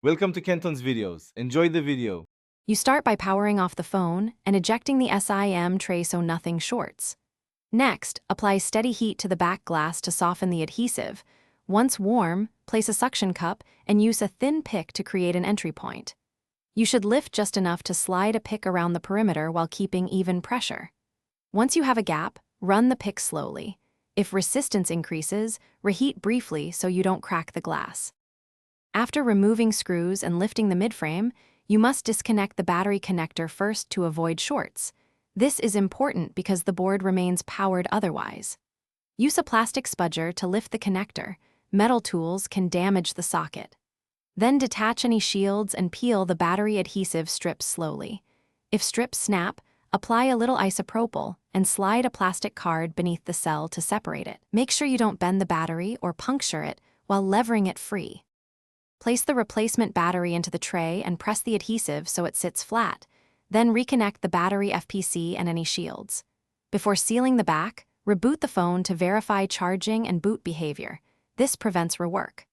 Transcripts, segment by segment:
Welcome to Kenton's videos. Enjoy the video. You start by powering off the phone and ejecting the SIM tray so nothing shorts. Next, apply steady heat to the back glass to soften the adhesive. Once warm, place a suction cup and use a thin pick to create an entry point. You should lift just enough to slide a pick around the perimeter while keeping even pressure. Once you have a gap, run the pick slowly. If resistance increases, reheat briefly so you don't crack the glass. After removing screws and lifting the midframe, you must disconnect the battery connector first to avoid shorts. This is important because the board remains powered otherwise. Use a plastic spudger to lift the connector. Metal tools can damage the socket. Then detach any shields and peel the battery adhesive strips slowly. If strips snap, apply a little isopropyl and slide a plastic card beneath the cell to separate it. Make sure you don't bend the battery or puncture it while levering it free. Place the replacement battery into the tray and press the adhesive so it sits flat. Then reconnect the battery FPC and any shields. Before sealing the back, reboot the phone to verify charging and boot behavior. This prevents rework.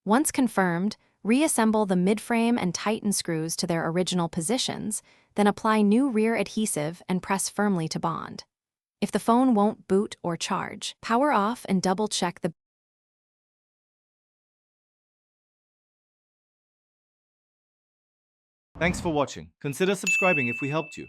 Once confirmed, reassemble the midframe and tighten screws to their original positions, then apply new rear adhesive and press firmly to bond. If the phone won't boot or charge, power off and double-check the Thanks for watching. Consider subscribing if we helped you.